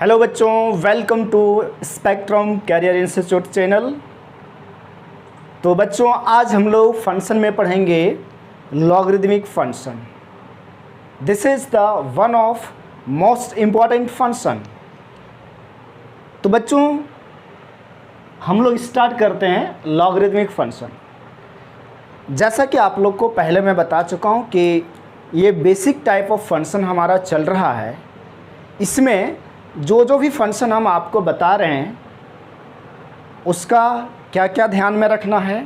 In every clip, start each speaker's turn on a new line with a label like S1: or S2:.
S1: Hello बच्चों, welcome to spectrum career institute channel. तो बच्चों आज हम लोग फंक्शन में पढ़ेंगे logarithmic function. This is the one of most important function. तो बच्चों हम लोग स्टार्ट करते हैं लॉगरिदमिक फंक्शन। जैसा कि आप लोग को पहले मैं बता चुका हूँ कि ये बेसिक टाइप ऑफ फंक्शन हमारा चल रहा है। इसमें जो भी फंक्शन हम आपको बता रहे हैं उसका क्या क्या ध्यान में रखना है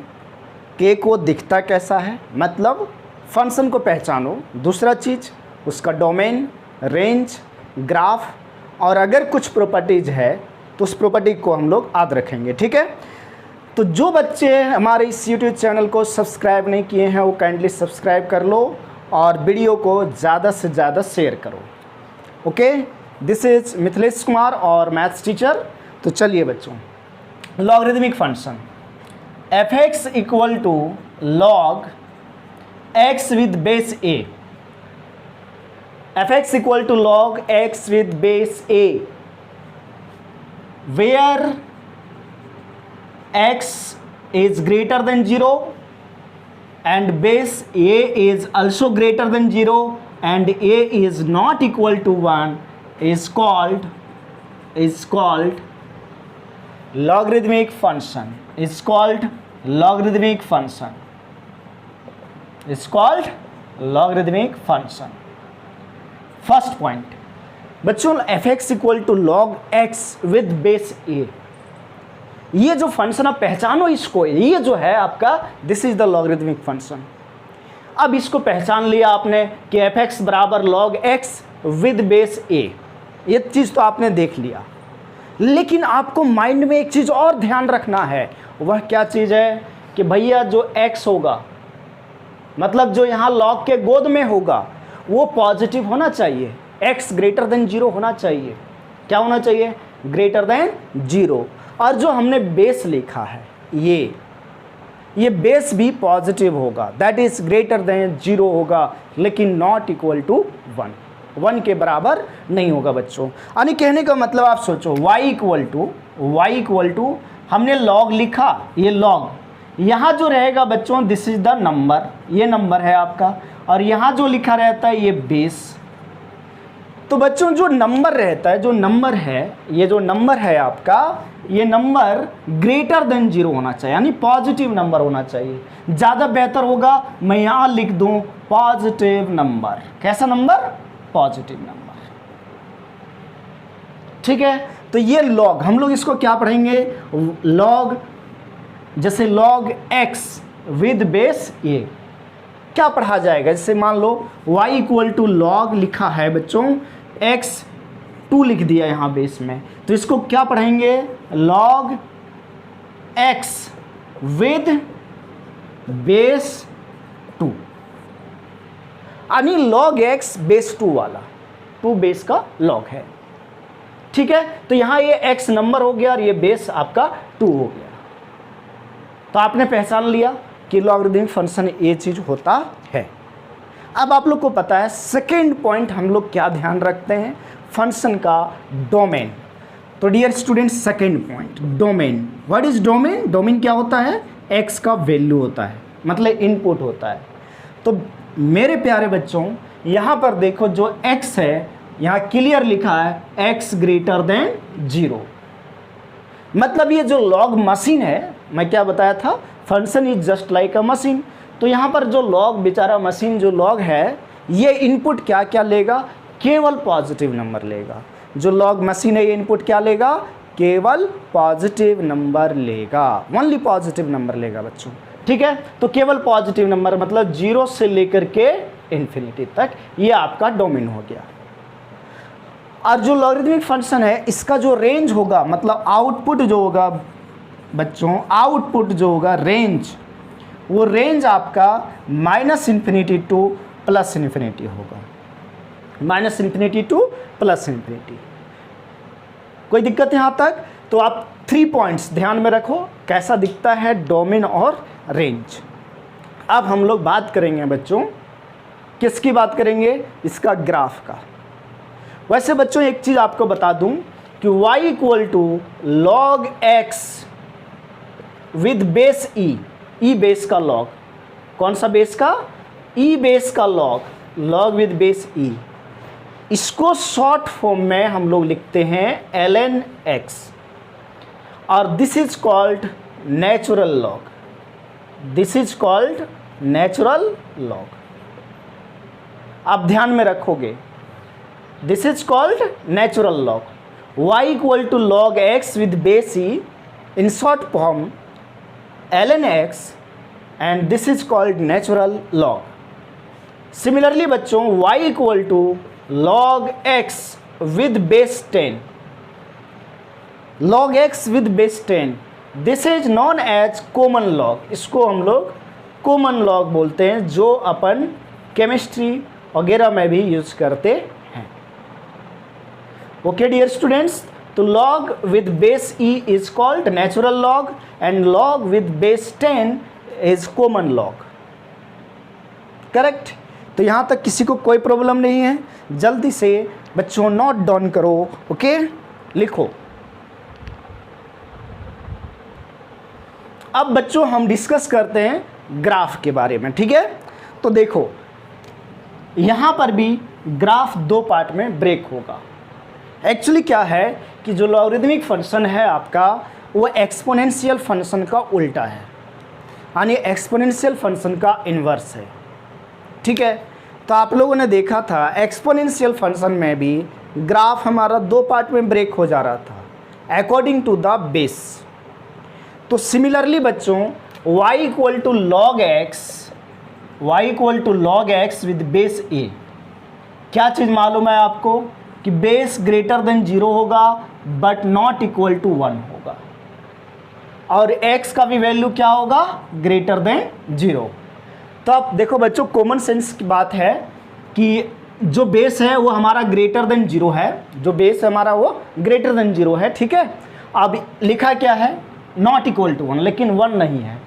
S1: कि वो दिखता कैसा है, मतलब फंक्शन को पहचानो। दूसरा चीज़ उसका डोमेन, रेंज, ग्राफ, और अगर कुछ प्रॉपर्टीज़ है तो उस प्रॉपर्टी को हम लोग याद रखेंगे। ठीक है, तो जो बच्चे हमारे इस यूट्यूब चैनल को सब्सक्राइब नहीं किए हैं वो काइंडली सब्सक्राइब कर लो और वीडियो को ज़्यादा से ज़्यादा शेयर करो। Okay, this is Mithilesh Kumar और मैथ्स टीचर। तो चलिए बच्चों, logarithmic function f(x) equal to log x with base a। f(x) equal to log x with base a where x is greater than 0 and base a is also greater than 0 and a is not equal to 1 is called logarithmic function. Is called logarithmic function. Is called logarithmic function. First point बच्चों, f(x) equal to log x with base a। ये जो function आप पहचानो इसको, ये जो है आपका this is the logarithmic function. अब इसको पहचान लिया आपने कि f(x) बराबर log x with base a। ये चीज़ तो आपने देख लिया, लेकिन आपको माइंड में एक चीज़ और ध्यान रखना है। वह क्या चीज़ है कि भैया जो x होगा, मतलब जो यहाँ लॉग के गोद में होगा, वो पॉजिटिव होना चाहिए। x ग्रेटर देन 0 होना चाहिए। क्या होना चाहिए? Greater than 0। और जो हमने बेस लिखा है ये बेस भी पॉजिटिव होगा, दैट इज ग्रेटर देन 0 होगा, लेकिन नॉट इक्वल टू 1 के बराबर नहीं होगा बच्चों। यानी कहने का मतलब आप सोचो y इक्वल टू हमने लॉग लिखा, ये लॉग यहाँ जो रहेगा बच्चों दिस इज द नंबर, ये नंबर है आपका, और यहाँ जो लिखा रहता है ये बेस। तो बच्चों जो नंबर रहता है, जो नंबर है, ये जो नंबर है आपका, ये नंबर ग्रेटर देन 0 होना चाहिए, यानी पॉजिटिव नंबर होना चाहिए। ज़्यादा बेहतर होगा मैं यहाँ लिख दूँ पॉजिटिव नंबर। कैसा नंबर? Positive number. ठीक है, तो ये लॉग हम लोग इसको क्या पढ़ेंगे? लॉग, जैसे log x with base a क्या पढ़ा जाएगा? जैसे मान लो y इक्वल टू लॉग लिखा है बच्चों, x 2 लिख दिया यहाँ बेस में, तो इसको क्या पढ़ेंगे? लॉग x विद बेस 2, यानी लॉग x बेस 2 वाला, 2 बेस का लॉग है। ठीक है, तो यहाँ ये x नंबर हो गया और ये बेस आपका 2 हो गया। तो आपने पहचान लिया कि लॉगरिदमिक फंक्शन ये चीज़ होता है। अब आप लोग को पता है सेकेंड पॉइंट हम लोग क्या ध्यान रखते हैं? फंक्शन का डोमेन। तो dear student, second point domain. What is domain? Domain क्या होता है? x का वैल्यू होता है, मतलब इनपुट होता है। तो मेरे प्यारे बच्चों यहाँ पर देखो जो x है यहाँ क्लियर लिखा है x ग्रेटर देन 0, मतलब ये जो लॉग मशीन है, मैं क्या बताया था, function is just like a machine. तो यहाँ पर जो लॉग बेचारा मशीन जो लॉग है, ये इनपुट क्या क्या लेगा? केवल पॉजिटिव नंबर लेगा। जो लॉग मशीन है ये इनपुट क्या लेगा? केवल पॉजिटिव नंबर लेगा, ओनली पॉजिटिव नंबर लेगा बच्चों। ठीक है, तो केवल पॉजिटिव नंबर मतलब 0 से लेकर के इन्फिनिटी तक, ये आपका डोमेन हो गया। और जो लॉगरिदमिक फंक्शन है इसका जो रेंज होगा, मतलब आउटपुट जो होगा बच्चों, आउटपुट जो होगा रेंज, वो रेंज आपका -∞ टू +∞ होगा, -∞ टू +∞। कोई दिक्कत यहाँ तक? तो आप 3 पॉइंट्स ध्यान में रखो कैसा दिखता है डोमेन और रेंज। अब हम लोग बात करेंगे बच्चों, किसकी बात करेंगे? इसका ग्राफ का। वैसे बच्चों एक चीज़ आपको बता दूं कि y equal to log x with base e base का log, कौन सा बेस का? e बेस का log विद बेस e। इसको शॉर्ट फॉर्म में हम लोग लिखते हैं ln x, और this is called natural log. This is called natural log. आप ध्यान में रखोगे, this is called natural log. y equal to log x with base e, in short form ln x, and this is called natural log. Similarly बच्चों, y equal to log x with base 10, log x with base 10, this is known as common log. इसको हम लोग common log बोलते हैं, जो अपन chemistry वगैरह में भी यूज करते हैं। ओके डियर स्टूडेंट्स, तो log with base e is called natural log and log with base 10 is common log. Correct? तो यहाँ तक किसी को कोई प्रॉब्लम नहीं है? जल्दी से बच्चों नोट डाउन करो। ओके, लिखो। अब बच्चों हम डिस्कस करते हैं ग्राफ के बारे में, ठीक है? तो देखो, यहाँ पर भी ग्राफ दो पार्ट में ब्रेक होगा। एक्चुअली क्या है कि जो लॉगरिदमिक फंक्शन है आपका, वो एक्सपोनेंशियल फंक्शन का उल्टा है, यानी एक्सपोनेंशियल फंक्शन का इन्वर्स है, ठीक है? तो आप लोगों ने देखा था एक्सपोनेंशियल फंक्शन में भी ग्राफ हमारा दो पार्ट में ब्रेक हो जा रहा था अकॉर्डिंग टू द बेस। तो सिमिलरली बच्चों, y equal to log x with base a, क्या चीज़ मालूम है आपको? कि बेस ग्रेटर देन 0 होगा बट नॉट इक्वल टू 1 होगा, और x का भी वैल्यू क्या होगा? Greater than 0। तो अब देखो बच्चों, कॉमन सेंस की बात है कि जो बेस है वो हमारा ग्रेटर देन 0 है, जो बेस हमारा वो ग्रेटर देन 0 है, ठीक है? अब लिखा क्या है? नॉट इक्वल टू 1, लेकिन 1 नहीं है।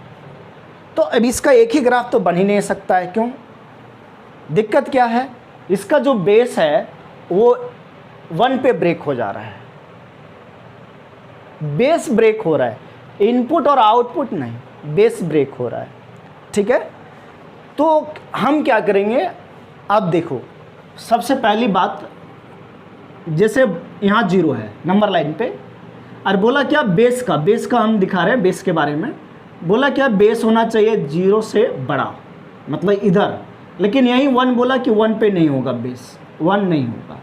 S1: तो अब इसका एक ही ग्राफ तो बन ही नहीं सकता है। क्यों? दिक्कत क्या है? इसका जो बेस है वो 1 पे ब्रेक हो जा रहा है, बेस ब्रेक हो रहा है, इनपुट और आउटपुट नहीं, बेस ब्रेक हो रहा है, ठीक है? तो हम क्या करेंगे? अब देखो, सबसे पहली बात, जैसे यहाँ 0 है नंबर लाइन पे, और बोला क्या? बेस का हम दिखा रहे हैं, बेस के बारे में बोला क्या? बेस होना चाहिए 0 से बड़ा, मतलब इधर, लेकिन यही 1 बोला कि 1 पे नहीं होगा, बेस 1 नहीं होगा।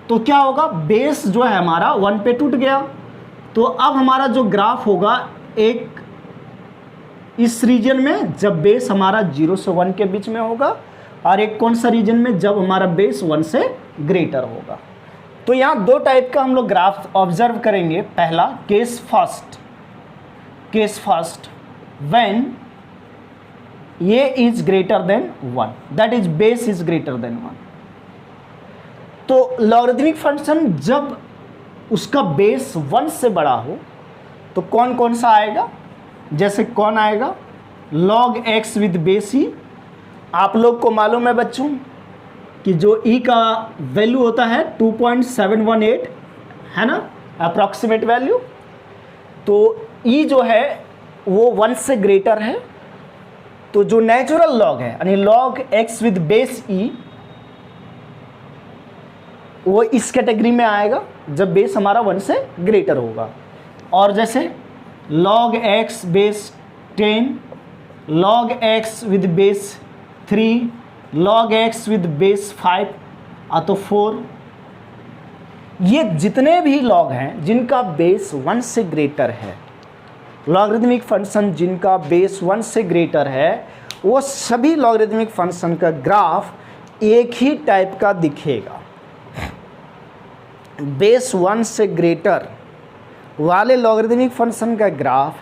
S1: तो क्या होगा? बेस जो है हमारा 1 पे टूट गया। तो अब हमारा जो ग्राफ होगा, एक इस रीजन में जब बेस हमारा 0 से 1 के बीच में होगा, और एक कौन सा रीजन में? जब हमारा बेस 1 से ग्रेटर होगा। तो यहाँ दो टाइप का हम लोग ग्राफ ऑब्जर्व करेंगे। पहला केस फर्स्ट व्हेन ये is greater than 1, that is base is greater than 1। तो लॉगरिदमिक फंक्शन जब उसका बेस 1 से बड़ा हो तो कौन कौन सा आएगा? जैसे कौन आएगा? log x with base e। आप लोग को मालूम है बच्चों कि जो e का वैल्यू होता है 2.718 है ना, अप्रॉक्सीमेट वैल्यू। तो e जो है वो 1 से ग्रेटर है। तो जो नेचुरल लॉग है, यानी log x with base e, वो इस कैटेगरी में आएगा जब बेस हमारा 1 से ग्रेटर होगा। और जैसे log x base 10, log x with base 3, log x with base 5 तो 4, ये जितने भी लॉग हैं जिनका बेस 1 से ग्रेटर है, लॉगरिदमिक फंक्शन जिनका बेस 1 से ग्रेटर है, वो सभी लॉगरिदमिक फंक्शन का ग्राफ एक ही टाइप का दिखेगा। बेस 1 से ग्रेटर वाले लॉगरिदमिक फंक्शन का ग्राफ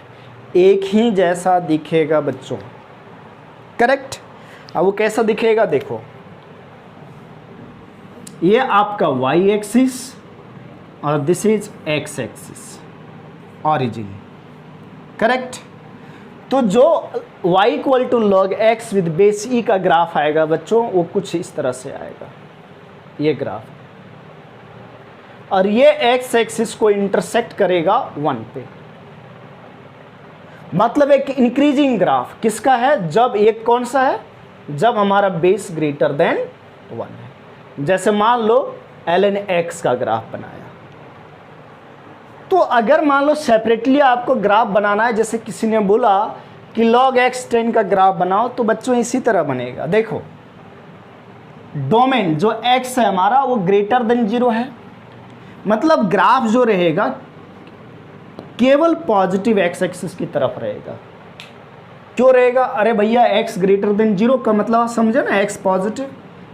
S1: एक ही जैसा दिखेगा बच्चों, करेक्ट? अब वो कैसा दिखेगा? देखो, ये आपका y एक्सिस और this is x axis, origin, correct? तो जो y equal to log x with base e का ग्राफ आएगा बच्चों, वो कुछ इस तरह से आएगा, ये ग्राफ। और ये एक्स एक्सिस को इंटरसेक्ट करेगा 1 पे। मतलब एक इंक्रीजिंग ग्राफ किसका है, जब एक कौन सा है, जब हमारा बेस ग्रेटर देन 1 है। जैसे मान लो ln x का ग्राफ बनाया, तो अगर मान लो सेपरेटली आपको ग्राफ बनाना है, जैसे किसी ने बोला कि log x 10 का ग्राफ बनाओ, तो बच्चों इसी तरह बनेगा। देखो डोमेन जो x है हमारा वो ग्रेटर देन 0 है, मतलब ग्राफ जो रहेगा केवल पॉजिटिव x एक्सिस की तरफ रहेगा। क्यों रहेगा, अरे भैया x ग्रेटर देन 0 का मतलब समझे ना, x पॉजिटिव,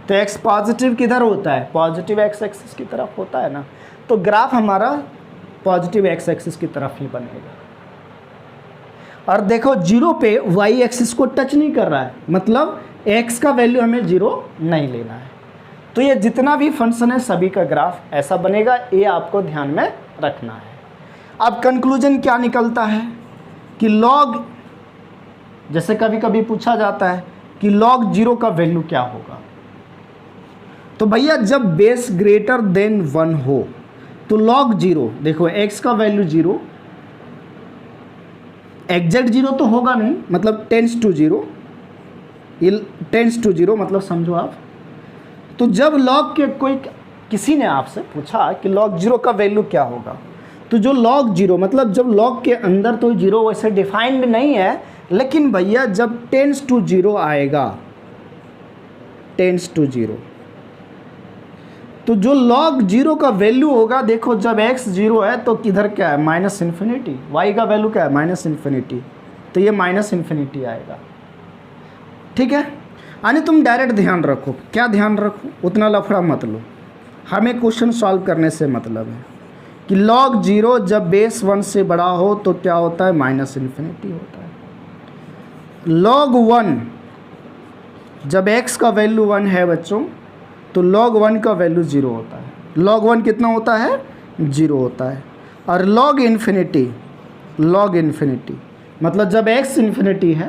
S1: तो x पॉजिटिव किधर होता है, पॉजिटिव x एक्सिस की तरफ होता है ना, तो ग्राफ हमारा पॉजिटिव x एक्सिस की तरफ ही बनेगा। और देखो 0 पे y एक्सिस को टच नहीं कर रहा है, मतलब x का वैल्यू हमें 0 नहीं लेना है। तो ये जितना भी फंक्शन है सभी का ग्राफ ऐसा बनेगा, ये आपको ध्यान में रखना है। अब कंक्लूजन क्या निकलता है कि log, जैसे कभी कभी पूछा जाता है कि log 0 का वैल्यू क्या होगा, तो भैया जब बेस ग्रेटर देन 1 हो तो log 0, देखो x का वैल्यू 0, एग्जैक्ट 0 तो होगा नहीं, मतलब टेंस टू 0, ये टेंस टू 0 मतलब समझो आप। तो जब log के कोई, किसी ने आपसे पूछा कि log 0 का वैल्यू क्या होगा, तो जो log 0 मतलब जब log के अंदर तो 0 वैसे डिफाइंड नहीं है, लेकिन भैया जब टेंस टू 0 आएगा, टेंस टू 0, तो जो log 0 का वैल्यू होगा, देखो जब x 0 है तो किधर क्या है, माइनस इन्फिनिटी, y का वैल्यू क्या है, माइनस इन्फिनिटी, तो ये माइनस इन्फिनिटी आएगा। ठीक है, यानी तुम डायरेक्ट ध्यान रखो, क्या ध्यान रखो, उतना लफड़ा मत लो, हमें क्वेश्चन सॉल्व करने से मतलब है कि log 0 जब बेस 1 से बड़ा हो तो क्या होता है, माइनस इन्फिनिटी होता है। log 1 जब x का वैल्यू 1 है बच्चों, तो log 1 का वैल्यू 0 होता है। log 1 कितना होता है, 0 होता है। और log इन्फिनिटी मतलब जब x इन्फिनिटी है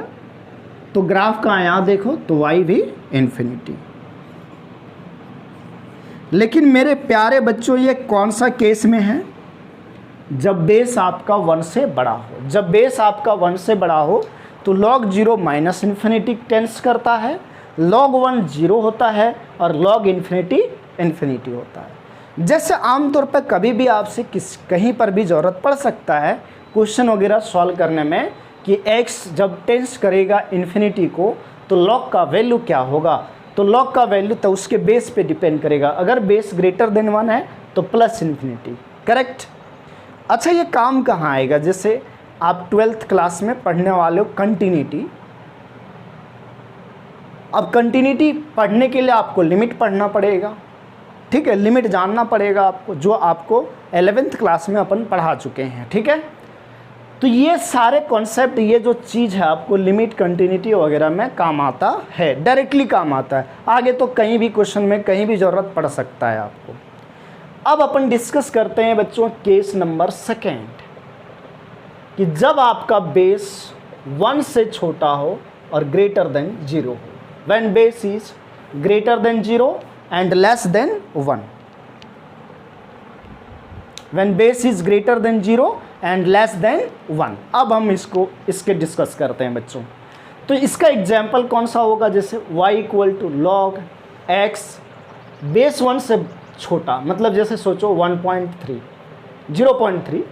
S1: तो ग्राफ का यहाँ देखो तो y भी इन्फिनिटी। लेकिन मेरे प्यारे बच्चों ये कौन सा केस में है, जब बेस आपका 1 से बड़ा हो। जब बेस आपका 1 से बड़ा हो तो log 0 माइनस इन्फिनिटी टेंस करता है, log 1 0 होता है और log इन्फिनिटी इन्फिनिटी होता है। जैसे आमतौर पर कभी भी आपसे कहीं पर भी ज़रूरत पड़ सकता है क्वेश्चन वगैरह सॉल्व करने में कि x जब टेंस करेगा इन्फिनिटी को तो log का वैल्यू क्या होगा, तो log का वैल्यू तो उसके बेस पे डिपेंड करेगा। अगर बेस ग्रेटर देन 1 है तो प्लस इन्फिनिटी, करेक्ट। अच्छा ये काम कहाँ आएगा, जैसे आप 12th क्लास में पढ़ने वाले हो कंटिन्यूटी। अब कंटिन्यूटी पढ़ने के लिए आपको लिमिट पढ़ना पड़ेगा, ठीक है, लिमिट जानना पड़ेगा आपको, जो आपको 11th क्लास में अपन पढ़ा चुके हैं। ठीक है, तो ये सारे कॉन्सेप्ट, ये जो चीज़ है आपको लिमिट कंटिन्यूटी वगैरह में काम आता है, डायरेक्टली काम आता है। आगे तो कहीं भी क्वेश्चन में कहीं भी ज़रूरत पड़ सकता है आपको। अब अपन डिस्कस करते हैं बच्चों केस नंबर 2 कि जब आपका बेस 1 से छोटा हो और ग्रेटर देन 0 हो, when base is greater than 0 and less then 1, when base is greater than 0 and less then 1। अब हम इसके डिस्कस करते हैं बच्चों। तो इसका एग्जाम्पल कौन सा होगा, जैसे y equal to log x base 1 से छोटा, मतलब जैसे सोचो 1.3 0.3,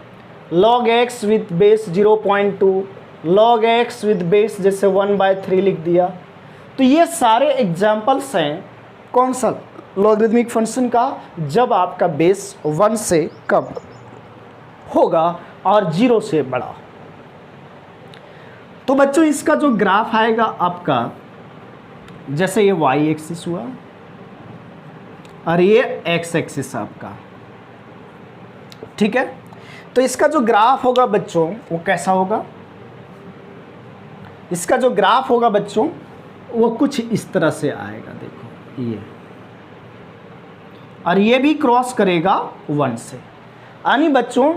S1: log x with base 0.2, log x with base जैसे 1/3 लिख दिया। तो ये सारे एग्जाम्पल्स हैं कौन सा, लॉगरिथमिक फंक्शन का, जब आपका बेस 1 से कम होगा और 0 से बड़ा। तो बच्चों इसका जो ग्राफ आएगा आपका, जैसे ये y एक्सिस हुआ और ये x एक्सिस आपका, ठीक है। तो इसका जो ग्राफ होगा बच्चों वो कैसा होगा, इसका जो ग्राफ होगा बच्चों वो कुछ इस तरह से आएगा, देखो ये, और ये भी क्रॉस करेगा 1 से, यानी बच्चों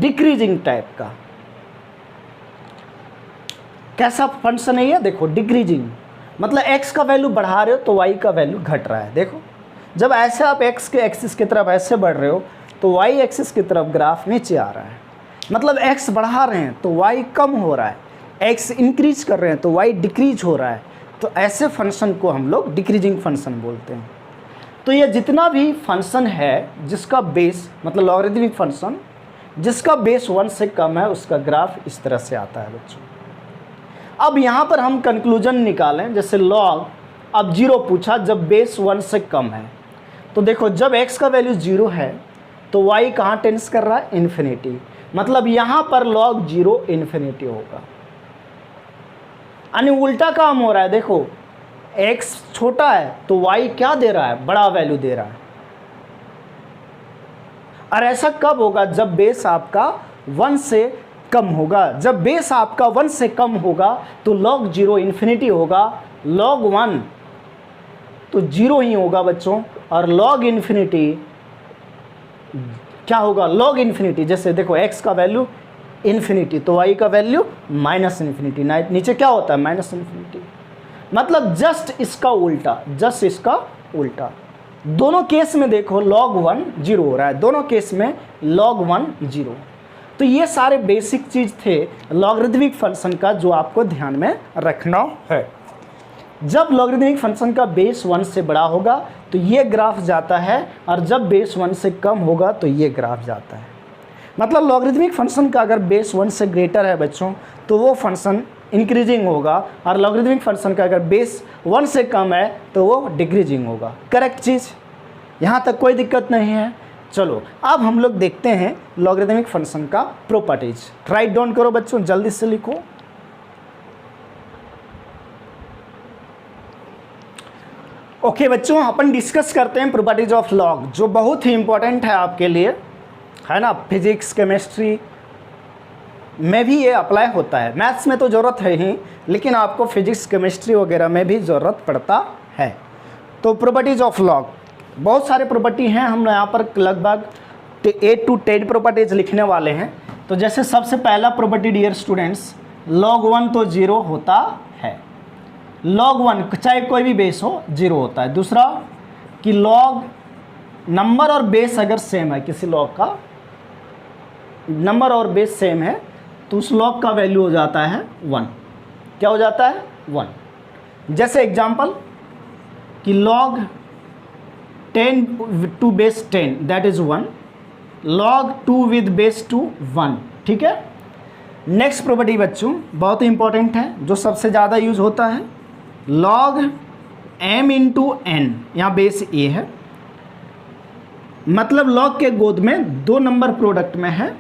S1: डिक्रीजिंग टाइप का। कैसा फंक्शन है ये, देखो डिक्रीजिंग, मतलब x का वैल्यू बढ़ा रहे हो तो y का वैल्यू घट रहा है। देखो जब ऐसे आप x के एक्सिस की तरफ ऐसे बढ़ रहे हो तो वाई एक्सिस की तरफ ग्राफ नीचे आ रहा है, मतलब एक्स बढ़ा रहे हैं तो वाई कम हो रहा है, एक्स इंक्रीज कर रहे हैं तो वाई डिक्रीज हो रहा है। तो ऐसे फंक्शन को हम लोग डिक्रीजिंग फंक्शन बोलते हैं। तो ये जितना भी फंक्शन है जिसका बेस, मतलब लॉगरिथमिक फंक्शन जिसका बेस 1 से कम है, उसका ग्राफ इस तरह से आता है बच्चों। अब यहाँ पर हम कंक्लूजन निकालें, जैसे लॉग अब 0 पूछा जब बेस 1 से कम है, तो देखो जब x का वैल्यू 0 है तो y कहाँ टेंस कर रहा है, इन्फिनिटी, मतलब यहाँ पर log 0 इन्फिनिटी होगा। यानी उल्टा काम हो रहा है, देखो x छोटा है तो y क्या दे रहा है, बड़ा वैल्यू दे रहा है। और ऐसा कब होगा, जब बेस आपका 1 से कम होगा। जब बेस आपका 1 से कम होगा तो log 0 इन्फिनिटी होगा, log 1 तो 0 ही होगा बच्चों, और log इन्फिनिटी क्या होगा, log इन्फिनिटी। जैसे देखो x का वैल्यू इन्फिनिटी तो y का वैल्यू माइनस इन्फिनिटी, नीचे क्या होता है, माइनस इन्फिनिटी। मतलब जस्ट इसका उल्टा, जस्ट इसका उल्टा। दोनों केस में देखो log 1 0 हो रहा है, दोनों केस में log 1 0। तो ये सारे बेसिक चीज़ थे लॉगरिथमिक फंक्शन का जो आपको ध्यान में रखना है। जब लॉगरिथमिक फंक्शन का बेस 1 से बड़ा होगा तो ये ग्राफ जाता है, और जब बेस 1 से कम होगा तो ये ग्राफ जाता है। मतलब लॉगरिथमिक फंक्शन का अगर बेस 1 से ग्रेटर है बच्चों तो वो फंक्शन इंक्रीजिंग होगा, और लॉगरिथमिक फंक्शन का अगर बेस 1 से कम है तो वो डिक्रीजिंग होगा। करेक्ट चीज़, यहाँ तक कोई दिक्कत नहीं है। चलो अब हम लोग देखते हैं लॉगरिथमिक फंक्शन का प्रॉपर्टीज। राइट डाउन करो बच्चों, जल्दी से लिखो। ओके बच्चों, अपन डिस्कस करते हैं प्रॉपर्टीज ऑफ लॉग, जो बहुत ही इंपॉर्टेंट है आपके लिए, है ना। फिजिक्स केमिस्ट्री में भी ये अप्लाई होता है, मैथ्स में तो ज़रूरत है ही, लेकिन आपको फिजिक्स केमिस्ट्री वगैरह में भी ज़रूरत पड़ता है। तो प्रॉपर्टीज ऑफ लॉग, बहुत सारे प्रॉपर्टी हैं, हम यहाँ पर लगभग 8 to 10 प्रॉपर्टीज लिखने वाले हैं। तो जैसे सबसे पहला प्रॉपर्टी डियर स्टूडेंट्स, log 1 तो 0 होता है, log 1 चाहे कोई भी बेस हो 0 होता है। दूसरा कि log नंबर और बेस अगर सेम है, किसी log का नंबर और बेस सेम है तो उस log का वैल्यू हो जाता है 1। क्या हो जाता है, 1। जैसे एग्जाम्पल कि log 10 to base 10 that is 1, log 2 with base 2 1, ठीक है। नेक्स्ट प्रॉपर्टी बच्चों बहुत ही इंपॉर्टेंट है, जो सबसे ज़्यादा यूज होता है, log m into n, यहाँ बेस a है, मतलब log के गोद में 2 नंबर प्रोडक्ट में है,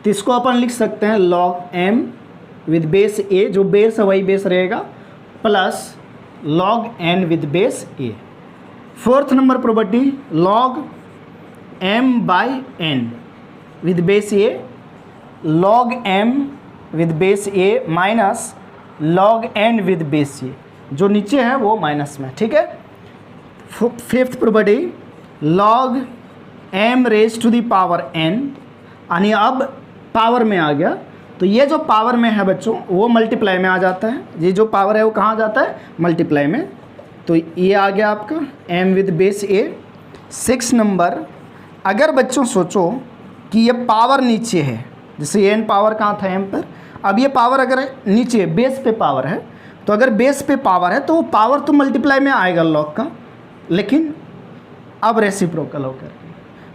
S1: तो इसको अपन लिख सकते हैं log m with base a, जो बेस है वही बेस रहेगा, plus log n with base a। Fourth number property log m by n with base a, log m with base a minus log n with base a, जो नीचे है वो minus में, ठीक है। Fifth property log m raise to the power n, यानी अब power में आ गया, तो ये जो पावर में है बच्चों वो मल्टीप्लाई में आ जाता है, ये जो पावर है वो कहाँ जाता है, मल्टीप्लाई में। तो ये आ गया आपका m with base a। 6 number, अगर बच्चों सोचो कि ये पावर नीचे है, जैसे n पावर कहाँ था m पर, अब ये पावर अगर नीचे बेस पे पावर है, तो अगर बेस पे पावर है तो वो पावर तो मल्टीप्लाई में आएगा लॉग का, लेकिन अब रेसिप्रोकल होकर,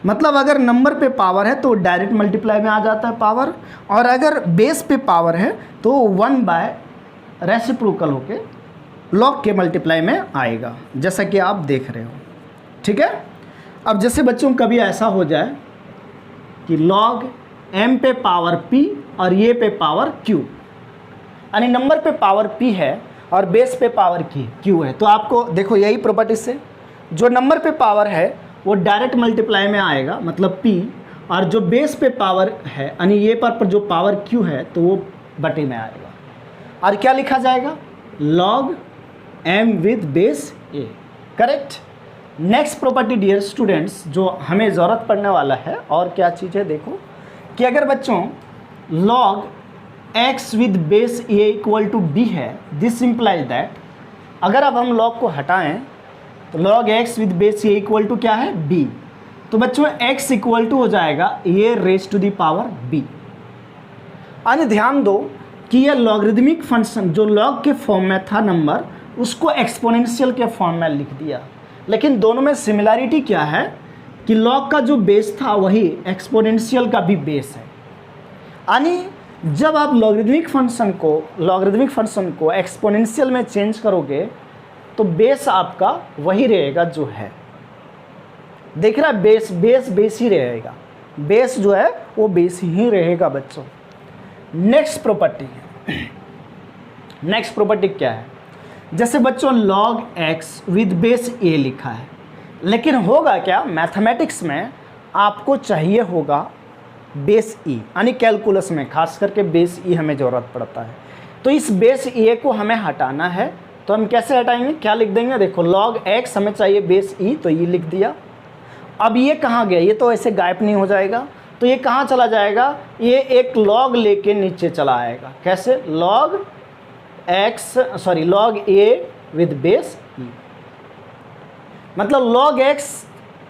S1: मतलब अगर नंबर पे पावर है तो डायरेक्ट मल्टीप्लाई में आ जाता है पावर, और अगर बेस पे पावर है तो 1 बाय रेसिप्रोकल होके लॉग के मल्टीप्लाई में आएगा, जैसा कि आप देख रहे हो, ठीक है। अब जैसे बच्चों कभी ऐसा हो जाए कि log m पे पावर p और ये पे पावर q, यानी नंबर पे पावर p है और बेस पे पावर q है, तो आपको देखो यही प्रॉपर्टी से जो नंबर पे पावर है वो डायरेक्ट मल्टीप्लाई में आएगा, मतलब p, और जो बेस पे पावर है यानी ये पर जो पावर q है तो वो बटे में आएगा, और क्या लिखा जाएगा, log m with base a। Correct. Next property dear students जो हमें ज़रूरत पड़ने वाला है, और क्या चीज़ है देखो कि अगर बच्चों log x with base a equal to b है, दिस इम्प्लाइज दैट अगर अब हम log को हटाएं तो log x with base a equal to क्या है, b, तो बच्चों x इक्वल टू हो जाएगा ये raise to the power b। आगे ध्यान दो कि यह लॉगरिदमिक फंक्शन जो लॉग के फॉर्म में था नंबर, उसको एक्सपोनेंशियल के फॉर्म में लिख दिया। लेकिन दोनों में सिमिलैरिटी क्या है कि लॉग का जो बेस था वही एक्सपोनेंशियल का भी बेस है। यानी जब आप लॉगरिदमिक फंक्शन को एक्सपोनेंशियल में चेंज करोगे तो बेस आपका वही रहेगा जो है। देख रहा है, बेस ही रहेगा, बेस जो है वो बेस ही रहेगा बच्चों। नेक्स्ट प्रॉपर्टी क्या है? जैसे बच्चों log x with base a लिखा है, लेकिन होगा क्या, मैथमेटिक्स में आपको चाहिए होगा बेस e, यानी कैलकुलस में खास करके बेस e हमें ज़रूरत पड़ता है। तो इस बेस a को हमें हटाना है, तो हम कैसे हटाएंगे, क्या लिख देंगे? देखो log x हमें चाहिए बेस e, तो ये लिख दिया। अब ये कहाँ गया? ये तो ऐसे गायब नहीं हो जाएगा, तो ये कहाँ चला जाएगा? ये एक log लेके नीचे चला आएगा। कैसे? log a with base e, मतलब log x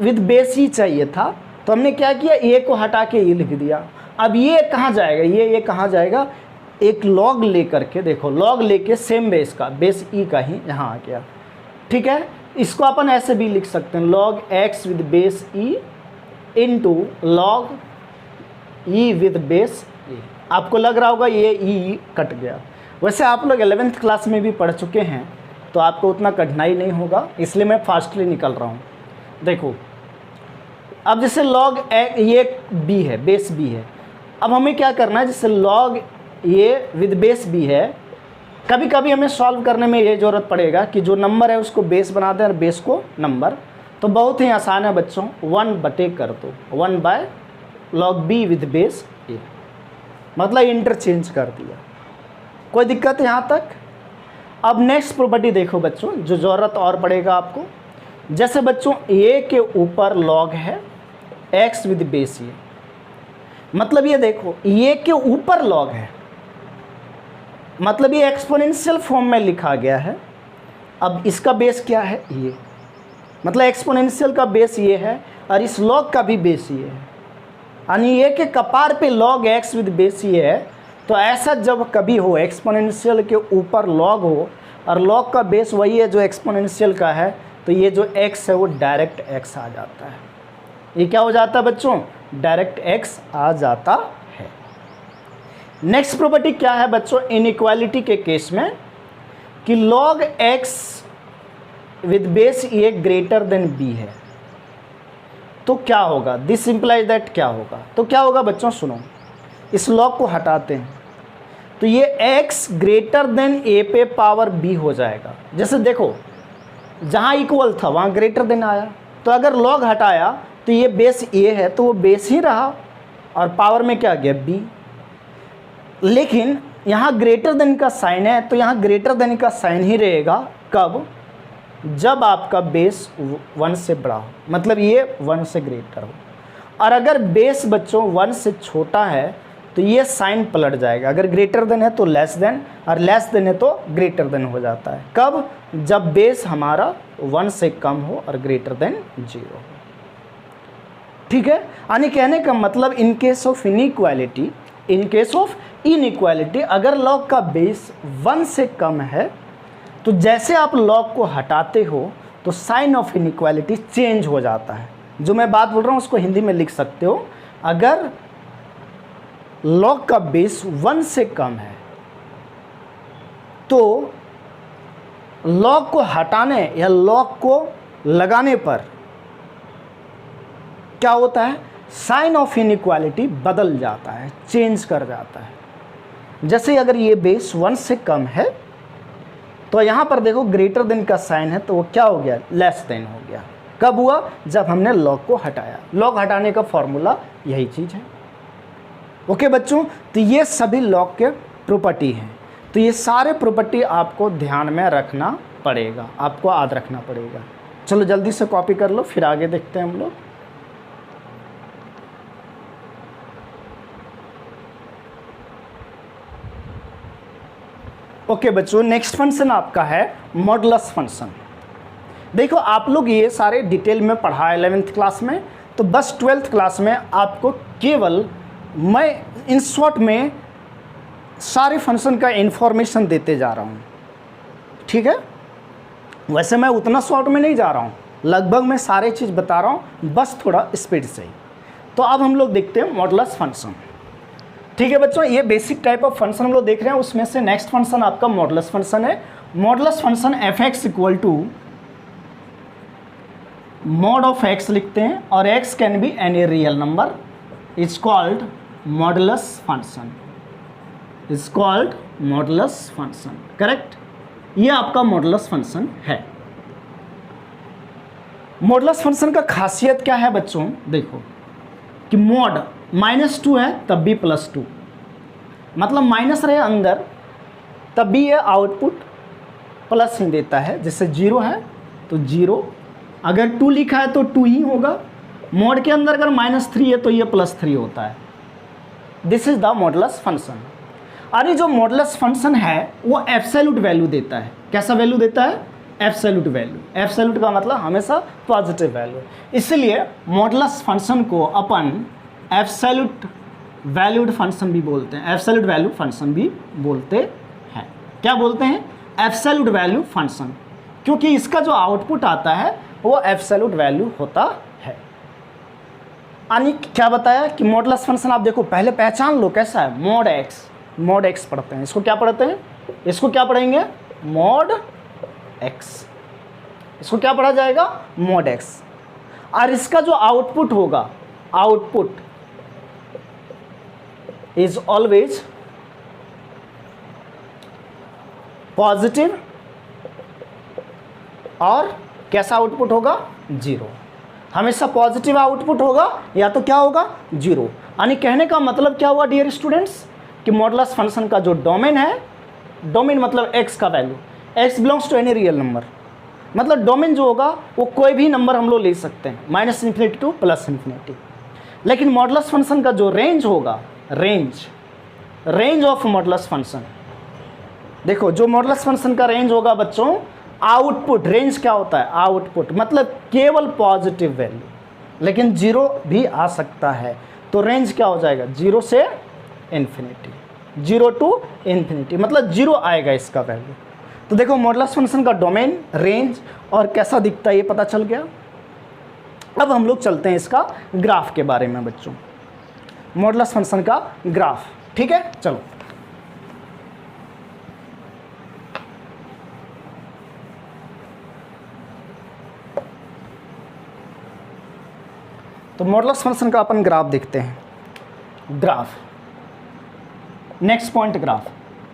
S1: with base e चाहिए था, तो हमने क्या किया, a को हटा के ये लिख दिया। अब ये कहाँ जाएगा? ये कहाँ जाएगा? एक log लेकर के, देखो log लेके सेम बेस का, बेस e का ही यहाँ आ गया। ठीक है, इसको अपन ऐसे भी लिख सकते हैं log x with base e into log e with base e। आपको लग रहा होगा ये e कट गया। वैसे आप लोग 11th क्लास में भी पढ़ चुके हैं, तो आपको उतना कठिनाई नहीं होगा, इसलिए मैं फास्टली निकल रहा हूँ। देखो अब जैसे log ये b है, बेस b है। अब हमें क्या करना है, जैसे log ये विद बेस b है, कभी कभी हमें सॉल्व करने में ये ज़रूरत पड़ेगा कि जो नंबर है उसको बेस बना दें और बेस को नंबर। तो बहुत ही आसान है बच्चों, 1 बटे कर दो, 1 बाय log b विद बेस a, मतलब इंटरचेंज कर दिया। कोई दिक्कत यहाँ तक? अब नेक्स्ट प्रॉपर्टी देखो बच्चों, जो ज़रूरत और पड़ेगा आपको। जैसे बच्चों a के ऊपर log है x विद बेस a, मतलब ये देखो a के ऊपर log है, मतलब ये एक्सपोनेंशियल फॉर्म में लिखा गया है। अब इसका बेस क्या है? ये, मतलब एक्सपोनेंशियल का बेस ये है और इस log का भी बेस ये है, यानी ये के कपार पे log x विद बेस ये है। तो ऐसा जब कभी हो एक्सपोनेंशियल के ऊपर log हो और log का बेस वही है जो एक्सपोनेंशियल का है, तो ये जो x है वो डायरेक्ट x आ जाता है। ये क्या हो जाता है बच्चों? डायरेक्ट x आ जाता है। नेक्स्ट प्रॉपर्टी क्या है बच्चों, इनइक्वालिटी के केस में, कि log x with base a greater than b है, तो क्या होगा? दिस इंप्लाइज दैट क्या होगा? तो क्या होगा बच्चों, सुनो, इस log को हटाते हैं तो ये x ग्रेटर देन a पे पावर b हो जाएगा। जैसे देखो जहाँ इक्वल था वहाँ ग्रेटर देन आया, तो अगर log हटाया तो ये बेस a है तो वो बेस ही रहा और पावर में क्या गया, b। लेकिन यहाँ ग्रेटर देन का साइन है, तो यहाँ ग्रेटर देन का साइन ही रहेगा। कब? जब आपका बेस 1 से बड़ा हो, मतलब ये 1 से ग्रेटर हो। और अगर बेस बच्चों 1 से छोटा है तो ये साइन पलट जाएगा। अगर ग्रेटर देन है तो लेस देन, और लेस देन है तो ग्रेटर देन हो जाता है। कब? जब बेस हमारा 1 से कम हो और ग्रेटर देन 0 हो। ठीक है, यानी कहने का मतलब इन केस ऑफ इनइक्वालिटी अगर log का बेस 1 से कम है तो जैसे आप log को हटाते हो तो साइन ऑफ इनइक्वालिटी चेंज हो जाता है। जो मैं बात बोल रहा हूँ उसको हिंदी में लिख सकते हो, अगर log का बेस 1 से कम है तो log को हटाने या log को लगाने पर क्या होता है, साइन ऑफ इनइक्वालिटी बदल जाता है, चेंज कर जाता है। जैसे अगर ये बेस 1 से कम है तो यहाँ पर देखो ग्रेटर देन का साइन है, तो वो क्या हो गया, लेस देन हो गया। कब हुआ? जब हमने log को हटाया। log हटाने का फॉर्मूला यही चीज़ है। ओके बच्चों, तो ये सभी log के प्रॉपर्टी हैं। तो ये सारे प्रॉपर्टी आपको ध्यान में रखना पड़ेगा, आपको याद रखना पड़ेगा। चलो जल्दी से कॉपी कर लो, फिर आगे देखते हैं हम लोग। ओके बच्चों, नेक्स्ट फंक्शन आपका है मॉडुलस फंक्शन। देखो आप लोग ये सारे डिटेल में पढ़ा 11th क्लास में, तो बस 12th क्लास में आपको केवल मैं इन शॉर्ट में सारे फंक्शन का इन्फॉर्मेशन देते जा रहा हूँ, ठीक है। वैसे मैं उतना शॉर्ट में नहीं जा रहा हूँ, लगभग मैं सारे चीज़ बता रहा हूँ, बस थोड़ा स्पीड से ही। तो अब हम लोग देखते हैं मॉडुलस फंक्शन, ठीक है बच्चों। ये बेसिक टाइप ऑफ फंक्शन हम लोग देख रहे हैं, उसमें से नेक्स्ट फंक्शन आपका मॉडुलस फंक्शन है। Modulus function f x equal to mod of x लिखते हैं, और x can be any real number, is called modulus function, is called modulus function, correct. ये आपका मॉडुलस फंक्शन है। मॉडुलस फंक्शन का खासियत क्या है बच्चों, देखो कि मॉड -2 है तब भी +2, मतलब माइनस रहे अंदर तब भी ये आउटपुट प्लस ही देता है। जैसे 0 है तो 0, अगर 2 लिखा है तो 2 ही होगा। मॉड के अंदर अगर -3 है तो ये +3 होता है। This is the modulus function. अरे जो मॉडुलस फंक्शन है वो एब्सोल्यूट वैल्यू देता है। कैसा वैल्यू देता है? Absolute value. एब्सोल्यूट का मतलब हमेशा पॉजिटिव वैल्यू, इसलिए मॉडुलस फंक्शन को अपन एब्सोल्यूट वैल्यूड फंक्शन भी बोलते हैं, एब्सोल्यूट वैल्यू फंक्शन भी बोलते हैं। क्या बोलते हैं? एब्सोल्यूट वैल्यू फंक्शन, क्योंकि इसका जो आउटपुट आता है वो एब्सोल्यूट वैल्यू होता है। यानी क्या बताया कि मॉडुलस फंक्शन, आप देखो पहले पहचान लो कैसा है। मॉड एक्स, मॉड एक्स पढ़ते हैं, इसको क्या पढ़ते हैं? इसको क्या पढ़ेंगे? Mod x. इसको क्या पढ़ा जाएगा? Mod x. और इसका जो आउटपुट होगा, आउटपुट इज ऑलवेज पॉजिटिव, और कैसा आउटपुट होगा? 0। हमेशा पॉजिटिव आउटपुट होगा या तो क्या होगा? 0। यानी कहने का मतलब क्या हुआ डियर स्टूडेंट्स कि मॉडुलस फंक्शन का जो डोमेन है, डोमेन मतलब x का value, x belongs to any real number, मतलब डोमेन जो होगा वो कोई भी नंबर हम लोग ले सकते हैं, -∞ टू +∞। लेकिन मॉडुलस फंक्शन का जो रेंज होगा, रेंज ऑफ मॉडुलस फंक्शन, देखो जो मॉडुलस फंक्शन का रेंज होगा बच्चों, आउटपुट, रेंज क्या होता है? आउटपुट मतलब केवल पॉजिटिव वैल्यू, लेकिन 0 भी आ सकता है। तो रेंज क्या हो जाएगा? 0 से इन्फिनिटी, 0 टू इन्फिनिटी, मतलब 0 आएगा इसका वैल्यू। तो देखो मॉडुलस फंक्शन का डोमेन, रेंज और कैसा दिखता है ये पता चल गया। अब हम लोग चलते हैं इसका ग्राफ के बारे में बच्चों, मॉडुलस फंक्शन का ग्राफ, ठीक है। चलो तो मॉडुलस फंक्शन का अपन ग्राफ देखते हैं। Graph, next point graph,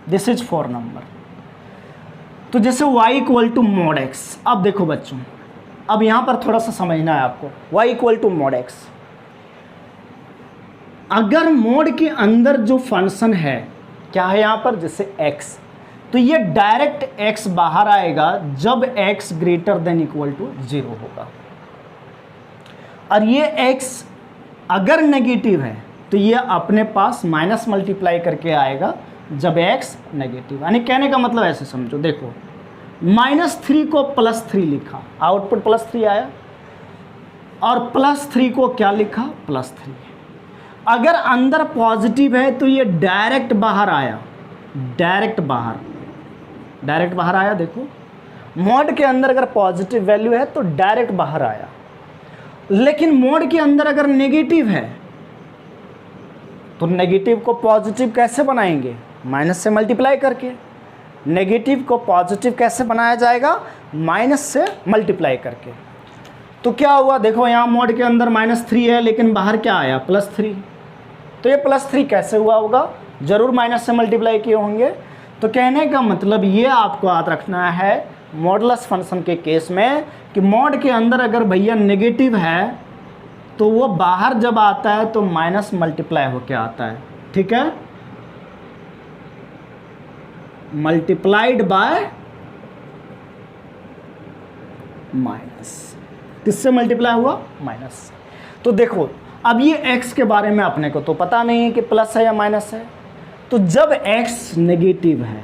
S1: this is for number. तो जैसे y equal to mod x, अब देखो बच्चों, अब यहां पर थोड़ा सा समझना है आपको। y equal to mod x, अगर मोड के अंदर जो फंक्शन है क्या है यहां पर, जैसे x, तो ये डायरेक्ट x बाहर आएगा जब x greater than equal to 0 होगा। और ये x अगर नेगेटिव है तो ये अपने पास माइनस मल्टीप्लाई करके आएगा जब x नेगेटिव। यानी कहने का मतलब ऐसे समझो, देखो -3 को +3 लिखा, आउटपुट +3 आया, और +3 को क्या लिखा? +3। अगर अंदर पॉजिटिव है तो ये डायरेक्ट बाहर आया, डायरेक्ट बाहर आया। देखो मॉड के अंदर अगर पॉजिटिव वैल्यू है तो डायरेक्ट बाहर आया, लेकिन मॉड के अंदर अगर नेगेटिव है तो नेगेटिव को पॉजिटिव कैसे बनाएंगे? माइनस से मल्टीप्लाई करके। नेगेटिव को पॉजिटिव कैसे बनाया जाएगा? माइनस से मल्टीप्लाई करके। तो क्या हुआ? देखो यहाँ मॉड के अंदर -3 है, लेकिन बाहर क्या आया? +3। तो ये +3 कैसे हुआ होगा? जरूर माइनस से मल्टीप्लाई किए होंगे। तो कहने का मतलब ये आपको याद रखना है मॉडुलस फंक्शन के केस में कि मॉड के अंदर अगर भैया नेगेटिव है तो वो बाहर जब आता है तो माइनस मल्टीप्लाई होके आता है, ठीक है, मल्टीप्लाइड बाय माइनस। किससे मल्टीप्लाई हुआ? माइनस। तो देखो अब ये x के बारे में अपने को तो पता नहीं है कि प्लस है या माइनस है। तो जब x नेगेटिव है,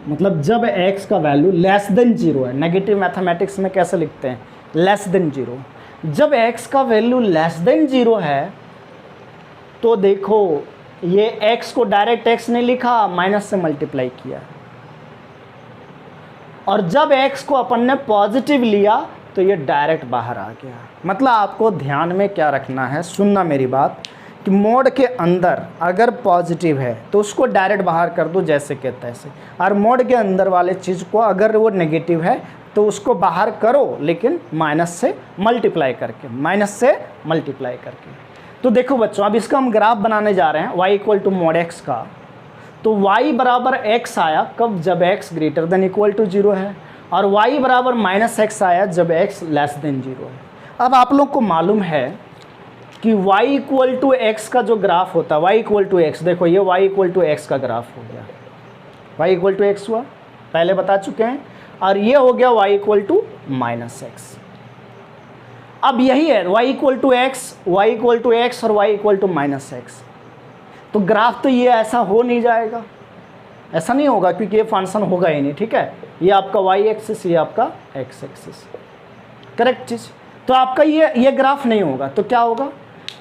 S1: मतलब जब x का वैल्यू लेस देन 0 है, नेगेटिव मैथमेटिक्स में कैसे लिखते हैं? Less than 0। जब x का वैल्यू लेस देन 0 है तो देखो ये x को डायरेक्ट x नहीं लिखा, माइनस से मल्टीप्लाई किया, और जब x को अपन ने पॉजिटिव लिया तो ये डायरेक्ट बाहर आ गया। मतलब आपको ध्यान में क्या रखना है, सुनना मेरी बात, कि मोड के अंदर अगर पॉजिटिव है तो उसको डायरेक्ट बाहर कर दो जैसे के तैसे, और मोड के अंदर वाले चीज़ को अगर वो नेगेटिव है तो उसको बाहर करो, लेकिन माइनस से मल्टीप्लाई करके, माइनस से मल्टीप्लाई करके। तो देखो बच्चों, अब इसका हम ग्राफ बनाने जा रहे हैं y equal to mod x का। तो y बराबर x आया कब, जब x greater than equal to 0 है, और y बराबर माइनस x आया जब x लेस देन 0 है। अब आप लोग को मालूम है कि y इक्वल टू एक्स का जो ग्राफ होता है, y इक्वल टू एक्स, देखो ये y इक्वल टू एक्स का ग्राफ हो गया, y इक्वल टू एक्स हुआ, पहले बता चुके हैं, और ये हो गया y equal to minus x. अब यही है y equal to x, y equal to x और y equal to minus x. तो ग्राफ तो ये ऐसा हो नहीं जाएगा, ऐसा नहीं होगा, क्योंकि ये फंक्शन होगा ही नहीं, ठीक है। ये आपका y एक्सिस, ये आपका x एक्सिस, करेक्ट चीज़। तो आपका ये ग्राफ नहीं होगा, तो क्या होगा,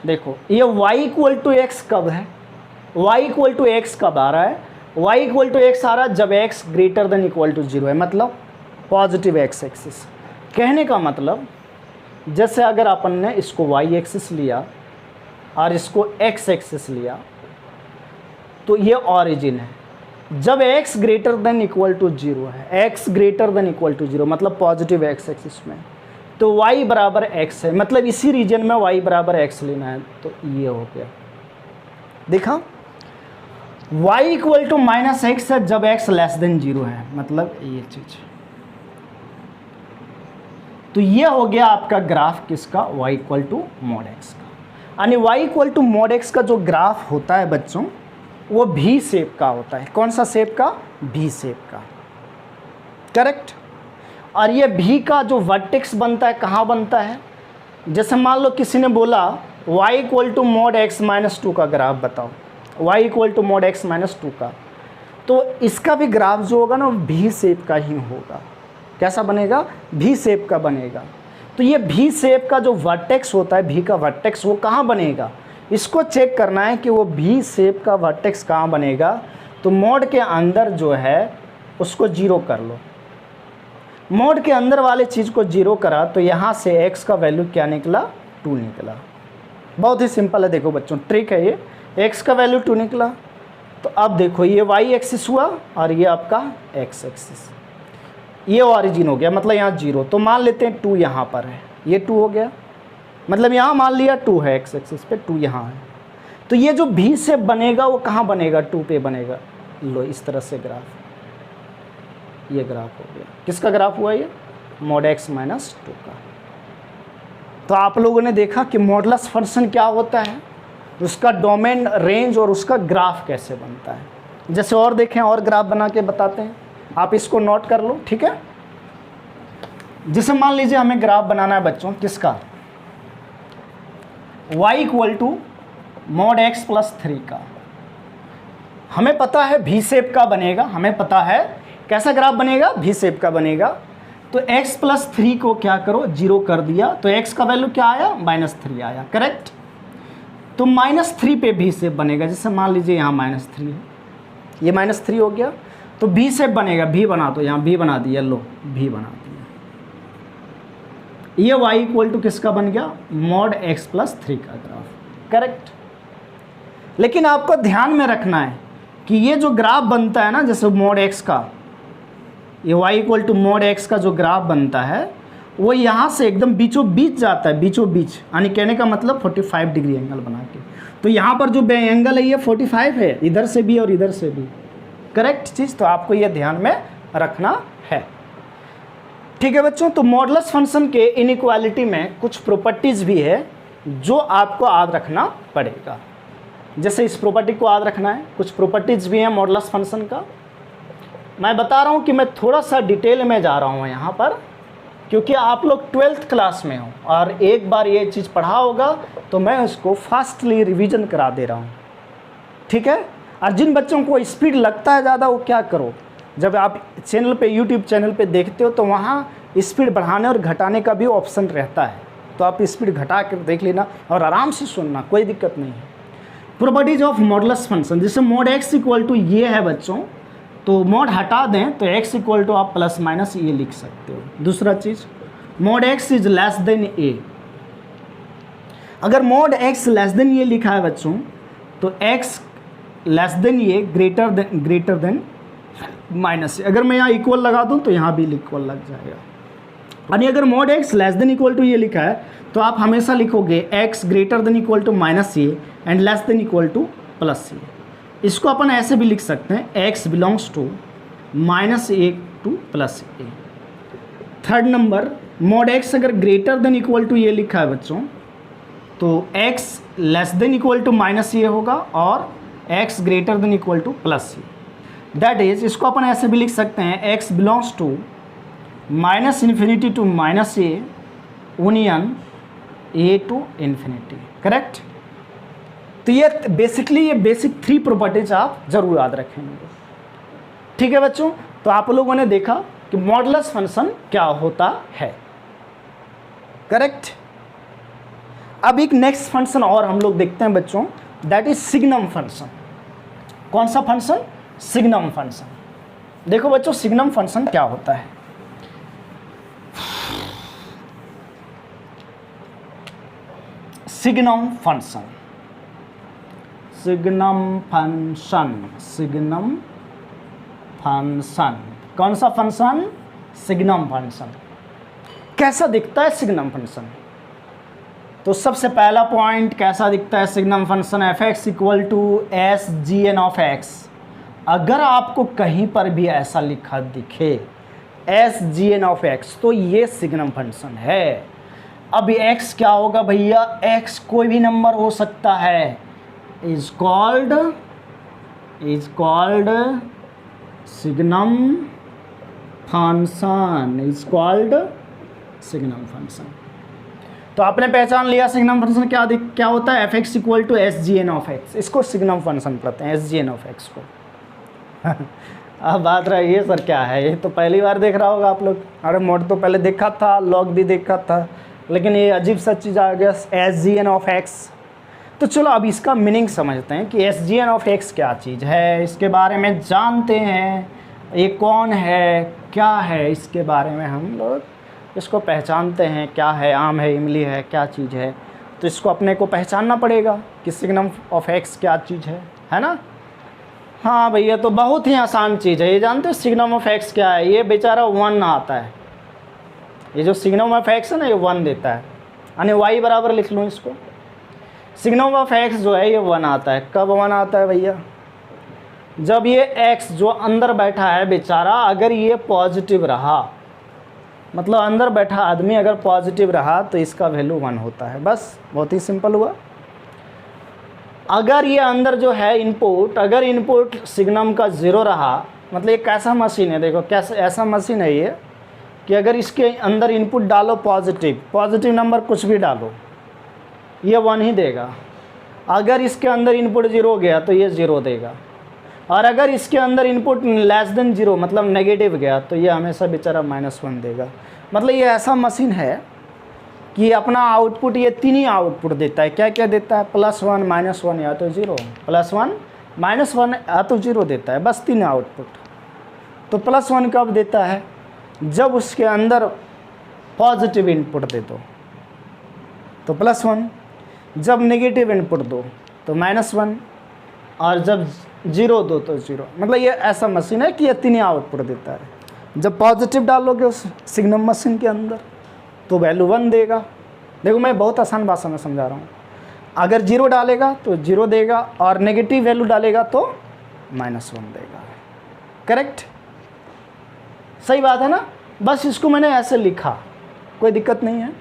S1: देखो ये y इक्वल टू एक्स कब है, y इक्वल टू एक्स कब आ रहा है, y इक्वल टू एक्स आ रहा है जब x greater than equal to 0 है, मतलब पॉजिटिव x एक्सिस। कहने का मतलब जैसे अगर अपन ने इसको y एक्सिस लिया और इसको x एक्सिस लिया, तो ये ऑरिजिन है। जब x greater than equal to 0 है, x greater than equal to 0 मतलब पॉजिटिव x एक्सिस में, तो y बराबर x है, मतलब इसी रीजन में y बराबर x लेना है। तो ये हो गया, देखा, y equal to minus x है जब x लेस देन 0 है, मतलब ये चीज़। तो ये हो गया आपका ग्राफ किसका, y equal to mod x का। यानी y equal to mod x का जो ग्राफ होता है बच्चों, वो भी शेप का होता है। कौन सा शेप का, भी शेप का, करेक्ट। और ये भी का जो वर्टेक्स बनता है कहाँ बनता है, जैसे मान लो किसी ने बोला y equal to mod x minus 2 का ग्राफ बताओ, y equal to mod x minus 2 का, तो इसका भी ग्राफ जो होगा ना भी शेप का ही होगा। कैसा बनेगा, भी शेप का बनेगा। तो ये भी शेप का जो वर्टेक्स होता है, भी का वर्टेक्स, वो कहाँ बनेगा, इसको चेक करना है कि वो भी शेप का वर्टेक्स कहाँ बनेगा। तो मोड के अंदर जो है उसको 0 कर लो, मोड के अंदर वाले चीज़ को 0 करा तो यहाँ से x का वैल्यू क्या निकला, 2 निकला। बहुत ही सिंपल है, देखो बच्चों ट्रिक है ये, x का वैल्यू 2 निकला। तो अब देखो ये y एक्सिस हुआ और ये आपका x एक्सिस, ये ऑरिजिन हो गया, मतलब यहाँ 0। तो मान लेते हैं 2 यहाँ पर है, ये 2 हो गया, मतलब यहाँ मान लिया 2 है, x एक्सिस पे 2 यहाँ है। तो ये जो भी से बनेगा वो कहाँ बनेगा, 2 पे बनेगा। लो इस तरह से ग्राफ, ये ग्राफ हो गया, किसका ग्राफ हुआ ये, मॉड x माइनस 2 का। तो आप लोगों ने देखा कि मॉडुलस फंक्शन क्या होता है, उसका डोमेन, रेंज और उसका ग्राफ कैसे बनता है। जैसे और देखें, और ग्राफ बना के बताते हैं, आप इसको नोट कर लो, ठीक है। जैसे मान लीजिए हमें ग्राफ बनाना है बच्चों किसका, y equal to mod x plus 3 का। हमें पता है भी शेप का बनेगा, हमें पता है कैसा ग्राफ बनेगा, भी शेप का बनेगा। तो x प्लस 3 को क्या करो, 0 कर दिया, तो x का वैल्यू क्या आया, -3 आया, करेक्ट। तो -3 पे भी शेप बनेगा, जैसे मान लीजिए यहाँ -3 है, ये -3 हो गया, तो भी शेप बनेगा, भी बना दो, यहाँ भी बना दिया, लो भी बना दिया। ये y इक्वल टू किसका बन गया, मॉड x प्लस 3 का ग्राफ, करेक्ट। लेकिन आपको ध्यान में रखना है कि ये जो ग्राफ बनता है ना, जैसे मॉड x का, ये y equal to mod x का जो ग्राफ बनता है वो यहाँ से एकदम बीचों बीच जाता है, बीचों बीच, यानी कहने का मतलब 45 डिग्री एंगल बना के। तो यहाँ पर जो एंगल है ये 45 है, इधर से भी और इधर से भी, करेक्ट चीज़। तो आपको ये ध्यान में रखना है, ठीक है बच्चों। तो मॉडुलस फंक्शन के इनइक्वालिटी में कुछ प्रॉपर्टीज़ भी है जो आपको याद रखना पड़ेगा। जैसे इस प्रॉपर्टी को याद रखना है, कुछ प्रॉपर्टीज़ भी हैं मॉडुलस फंक्शन का। मैं बता रहा हूँ कि मैं थोड़ा सा डिटेल में जा रहा हूँ यहाँ पर, क्योंकि आप लोग 12th क्लास में हो और एक बार ये चीज़ पढ़ा होगा तो मैं उसको फास्टली रिवीजन करा दे रहा हूँ, ठीक है। और जिन बच्चों को स्पीड लगता है ज़्यादा, वो क्या करो, जब आप चैनल पे, यूट्यूब चैनल पे देखते हो तो वहाँ स्पीड बढ़ाने और घटाने का भी ऑप्शन रहता है, तो आप स्पीड घटा कर देख लेना और आराम से सुनना, कोई दिक्कत नहीं है। प्रॉपर्टीज ऑफ मॉडुलस फंक्शन, जैसे मोड x इक्वल टू ये है बच्चों, तो मोड हटा दें तो x इक्वल टू आप प्लस माइनस ये लिख सकते हो। दूसरा चीज़, mod x is less than a। अगर मोड x लेस देन ये लिखा है बच्चों, तो x लेस देन ये ग्रेटर देन माइनस। अगर मैं यहाँ इक्वल लगा दूँ तो यहाँ भी इक्वल लग जाएगा। यानी अगर mode x less than equal to ये लिखा है तो आप हमेशा लिखोगे x greater than equal to minus a and less than equal to plus a. इसको अपन ऐसे भी लिख सकते हैं, x belongs to minus a to plus a. Third number, mod x अगर ग्रेटर देन इक्वल टू ये लिखा है बच्चों, तो x less than equal to minus a होगा और x greater than equal to plus a. That is, इसको अपन ऐसे भी लिख सकते हैं, x belongs to minus infinity to minus a union a to infinity. Correct. तो ये बेसिकली ये बेसिक 3 प्रॉपर्टीज आप जरूर याद रखेंगे। ठीक है बच्चों, तो आप लोगों ने देखा कि मॉडुलस फंक्शन क्या होता है। करेक्ट। अब एक नेक्स्ट फंक्शन और हम लोग देखते हैं बच्चों, दैट इज सिग्नम फंक्शन। कौन सा फंक्शन? Signum function. देखो बच्चों, सिग्नम फंक्शन क्या होता है। Signum function, signum function, signum function. कौन सा फंक्शन? Signum function. कैसा दिखता है सिग्नम फंक्शन? तो सबसे पहला पॉइंट, कैसा दिखता है signum function? F x equal to s g n of x. अगर आपको कहीं पर भी ऐसा लिखा दिखे s g n of x, तो ये सिग्नम फंक्शन है। अब x क्या होगा भैया? x कोई भी नंबर हो सकता है, is called signum function, is called signum function. तो आपने पहचान लिया सिग्नम फंक्शन क्या होता है। F x equal to s g n of x, इसको सिग्नम फंक्शन पढ़ते हैं, s g n of x को। अब बात रही है सर क्या है, ये तो पहली बार देख रहा होगा आप लोग। अरे मोड तो पहले देखा था, लॉग भी देखा था, लेकिन ये अजीब सा चीज़ आ गया, s g n of x. तो चलो अब इसका मीनिंग समझते हैं कि s g n of x क्या चीज़ है, इसके बारे में जानते हैं। ये कौन है, क्या है, इसके बारे में हम लोग इसको पहचानते हैं। क्या है? आम है, इमली है, क्या चीज़ है। तो इसको अपने को पहचानना पड़ेगा कि सिग्नम ऑफ एक्स क्या चीज़ है ना। हाँ भैया, तो बहुत ही आसान चीज़ है। ये जानते हो सिग्नम ऑफ एक्स क्या है? ये बेचारा 1 आता है। ये जो सिग्नम ऑफ एक्स है ना, ये 1 देता है। यानी y बराबर लिख लूँ इसको। सिग्नम ऑफ एक्स जो है ये 1 आता है। कब 1 आता है भैया? जब ये x जो अंदर बैठा है बेचारा, अगर ये पॉजिटिव रहा, मतलब अंदर बैठा आदमी अगर पॉजिटिव रहा तो इसका वैल्यू 1 होता है। बस बहुत ही सिंपल हुआ। अगर ये अंदर जो है इनपुट, अगर इनपुट सिग्नम का 0 रहा, मतलब ये कैसा मशीन है, देखो कैसा ऐसा मशीन है ये कि अगर इसके अंदर इनपुट डालो पॉजिटिव नंबर कुछ भी डालो, ये 1 ही देगा। अगर इसके अंदर इनपुट 0 गया तो ये 0 देगा। और अगर इसके अंदर इनपुट लेस देन 0 मतलब नेगेटिव गया तो ये हमेशा बेचारा -1 देगा। मतलब ये ऐसा मशीन है कि अपना आउटपुट ये 3 ही आउटपुट देता है। क्या क्या देता है? +1 -1 या तो 0, +1 -1 या तो 0 देता है। बस 3 आउटपुट। तो +1 कब देता है? जब उसके अंदर पॉजिटिव इनपुट दे दो तो +1, जब नेगेटिव इनपुट दो तो -1, और जब 0 दो तो 0। मतलब ये ऐसा मशीन है कि ये 3 आउटपुट देता है। जब पॉजिटिव डालोगे उस सिग्नम मशीन के अंदर तो वैल्यू 1 देगा। देखो मैं बहुत आसान भाषा में समझा रहा हूँ। अगर 0 डालेगा तो 0 देगा और नेगेटिव वैल्यू डालेगा तो -1 देगा। करेक्ट? सही बात है ना। बस इसको मैंने ऐसे लिखा, कोई दिक्कत नहीं है।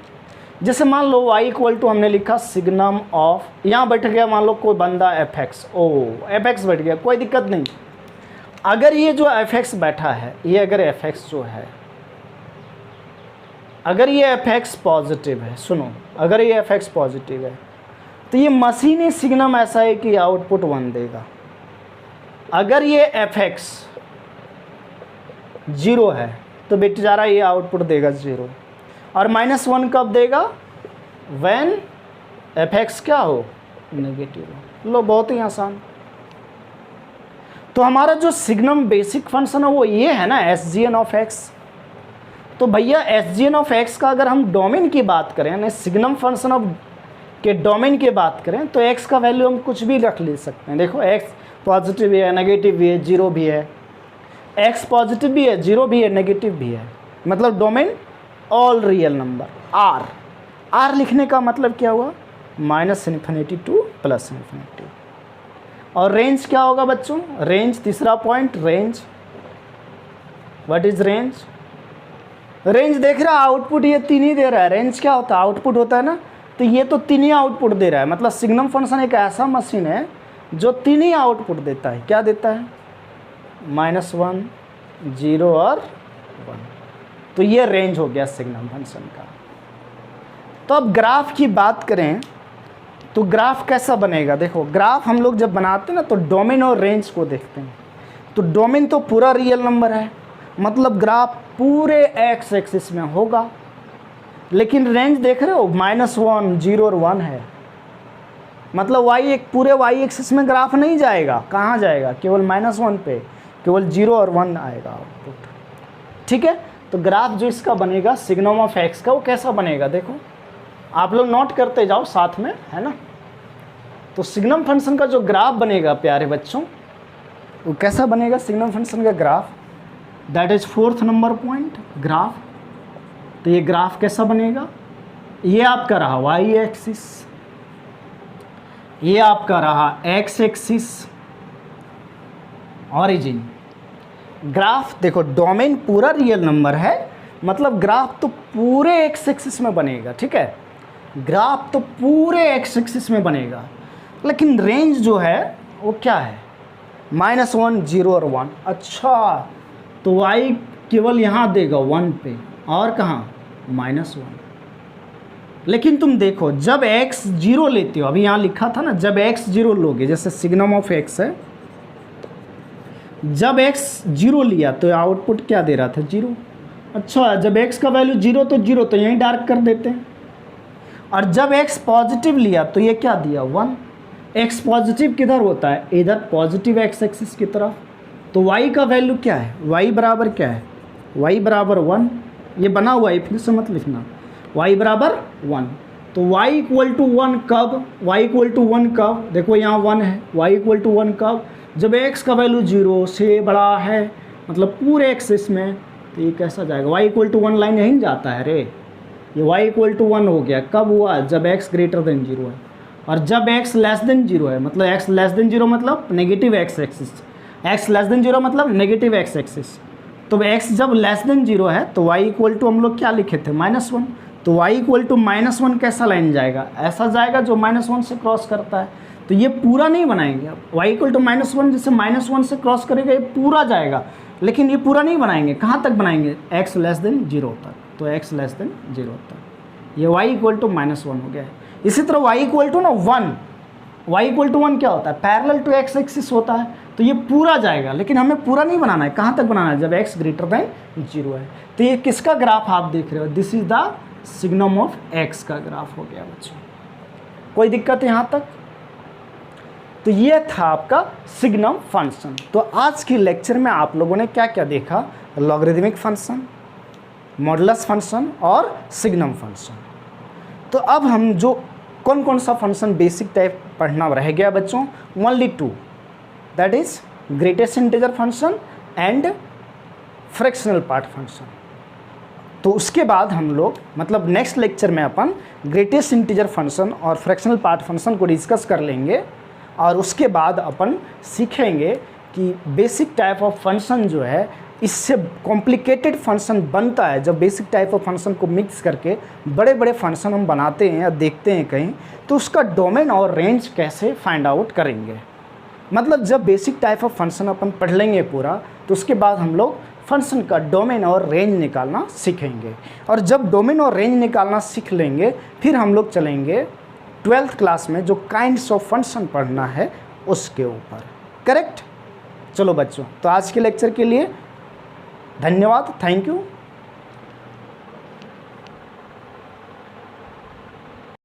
S1: जैसे मान लो y इक्वल टू हमने लिखा सिग्नम ऑफ, यहाँ बैठ गया मान लो कोई बंदा एफ एक्स, एफ एक्स बैठ गया, कोई दिक्कत नहीं। अगर ये जो एफ एक्स बैठा है, ये अगर एफ एक्स जो है, अगर ये एफ एक्स पॉजिटिव है, सुनो, अगर ये एफ एक्स पॉजिटिव है तो ये मशीनी सिग्नम ऐसा है कि आउटपुट 1 देगा। अगर ये एफ एक्स 0 है तो बेचारा ये आउटपुट देगा 0। और -1 कब देगा? व्हेन एफ एक्स क्या हो, नेगेटिव हो। लो बहुत ही आसान। तो हमारा जो सिग्नम बेसिक फंक्शन है वो ये है ना, s g n of x. तो भैया s g n of x का अगर हम डोमेन की बात करें, यानी सिग्नम फंक्शन ऑफ के डोमेन की बात करें, तो एक्स का वैल्यू हम कुछ भी रख ले सकते हैं। देखो एक्स पॉजिटिव भी है, नेगेटिव भी है, जीरो भी है। एक्स पॉजिटिव भी है, जीरो भी है, नेगेटिव भी है। मतलब domain all real number. R लिखने का मतलब क्या हुआ, minus infinity to plus infinity. और रेंज क्या होगा बच्चों, रेंज तीसरा point, range. What is range? Range देख रहा है, आउटपुट ये तीन ही दे रहा है। रेंज क्या होता है, आउटपुट होता है ना, तो ये तो तीन ही आउटपुट दे रहा है। मतलब सिग्नम फंक्शन एक ऐसा मशीन है जो तीन ही आउटपुट देता है। क्या देता है, -1, 0 और 1। तो ये रेंज हो गया सिग्नम फंक्शन का। तो अब ग्राफ की बात करें तो ग्राफ कैसा बनेगा। देखो ग्राफ हम लोग जब बनाते हैं ना, तो डोमेन और रेंज को देखते हैं। तो डोमेन तो पूरा रियल नंबर है, मतलब ग्राफ पूरे एक्स एक्सिस में होगा। लेकिन रेंज देख रहे हो, -1, 0 और 1 है। मतलब वाई एक पूरे वाई एक्सिस में ग्राफ नहीं जाएगा। कहाँ जाएगा, केवल -1 पे केवल 0 और 1 आएगा आउटपुट। ठीक है, तो ग्राफ जो इसका बनेगा सिग्नम ऑफ एक्स का, वो कैसा बनेगा देखो, आप लोग नोट करते जाओ साथ में, है ना। तो सिग्नम फंक्शन का जो ग्राफ बनेगा प्यारे बच्चों, वो कैसा बनेगा सिग्नम फंक्शन का graph, that is 4th number point graph. तो ये ग्राफ कैसा बनेगा, ये आपका रहा वाई एक्सिस, ये आपका रहा एक्स एक्सिस, ऑरिजिन। ग्राफ देखो डोमेन पूरा रियल नंबर है, मतलब ग्राफ तो पूरे एक्स एक्सिस में बनेगा। ठीक है, ग्राफ तो पूरे एक्स एक्सिस में बनेगा। लेकिन रेंज जो है वो क्या है, -1, 0 और 1। अच्छा, तो y केवल यहाँ देगा 1 पे, और कहाँ -1। लेकिन तुम देखो जब x 0 लेते हो, अभी यहाँ लिखा था ना, जब x 0 लोगे, जैसे सिग्नम ऑफ x है, जब x 0 लिया तो आउटपुट क्या दे रहा था, 0। अच्छा, जब x का वैल्यू 0 तो 0 तो यहीं डार्क कर देते हैं। और जब x पॉजिटिव लिया तो ये क्या दिया, 1। x पॉजिटिव किधर होता है, इधर पॉजिटिव x एक्सिस की तरफ। तो y का वैल्यू क्या है, y बराबर क्या है, y बराबर 1। ये बना हुआ है, फिर से मत लिखना, y बराबर 1। तो y इक्वल टू 1 कब, y इक्वल टू 1 कब, देखो यहाँ 1 है, y इक्वल टू 1 कब, जब x का वैल्यू 0 से बड़ा है, मतलब पूरे एक्सिस में। तो ये कैसा जाएगा, y इक्वल टू 1 लाइन यहीं जाता है रे। ये y इक्वल टू 1 हो गया, कब हुआ, जब x ग्रेटर देन 0 है। और जब x लेस देन 0 है, मतलब x लेस देन 0 मतलब negative x axis, x less then 0 मतलब नेगेटिव x एक्सिस। तो x जब लेस देन 0 है तो y इक्वल टू हम लोग क्या लिखे थे, -1। तो y इक्वल टू -1 कैसा लाइन जाएगा, ऐसा जाएगा जो -1 से क्रॉस करता है। तो ये पूरा नहीं बनाएंगे, y इक्वल टू -1 जैसे -1 से क्रॉस करेगा ये पूरा जाएगा, लेकिन ये पूरा नहीं बनाएंगे। कहाँ तक बनाएंगे, x लेस देन 0 तक। तो x लेस देन 0 तक, ये y इक्वल टू -1 हो गया है। इसी तरह y इक्वल टू ना 1, y इक्वल टू 1 क्या होता है, पैरेलल टू x एक्सिस होता है। तो ये पूरा जाएगा, लेकिन हमें पूरा नहीं बनाना है। कहाँ तक बनाना है, जब x ग्रेटर देन 0 है। तो ये किसका ग्राफ आप देख रहे हो, this is the signum of x का ग्राफ हो गया बच्चों। कोई दिक्कत है यहाँ तक। तो ये था आपका सिग्नम फंक्शन। तो आज के लेक्चर में आप लोगों ने क्या क्या देखा, लॉगरिदमिक फंक्शन, मॉडुलस फंक्शन और सिग्नम फंक्शन। तो अब हम जो कौन कौन सा फंक्शन बेसिक टाइप पढ़ना रह गया बच्चों, only 2, that is greatest integer function and fractional part function. तो उसके बाद हम लोग मतलब नेक्स्ट लेक्चर में अपन ग्रेटेस्ट इंटीजर फंक्शन और फ्रैक्शनल पार्ट फंक्शन को डिस्कस कर लेंगे। और उसके बाद अपन सीखेंगे कि बेसिक टाइप ऑफ फंक्शन जो है, इससे कॉम्प्लिकेटेड फंक्शन बनता है जब बेसिक टाइप ऑफ फंक्शन को मिक्स करके बड़े बड़े फंक्शन हम बनाते हैं या देखते हैं कहीं, तो उसका डोमेन और रेंज कैसे फाइंड आउट करेंगे। मतलब जब बेसिक टाइप ऑफ फंक्शन अपन पढ़ लेंगे पूरा, तो उसके बाद हम लोग फंक्शन का डोमेन और रेंज निकालना सीखेंगे। और जब डोमेन और रेंज निकालना सीख लेंगे, फिर हम लोग चलेंगे 12th क्लास में जो काइंड्स ऑफ फंक्शन पढ़ना है उसके ऊपर। करेक्ट। चलो बच्चों, तो आज के लेक्चर के लिए धन्यवाद, थैंक यू।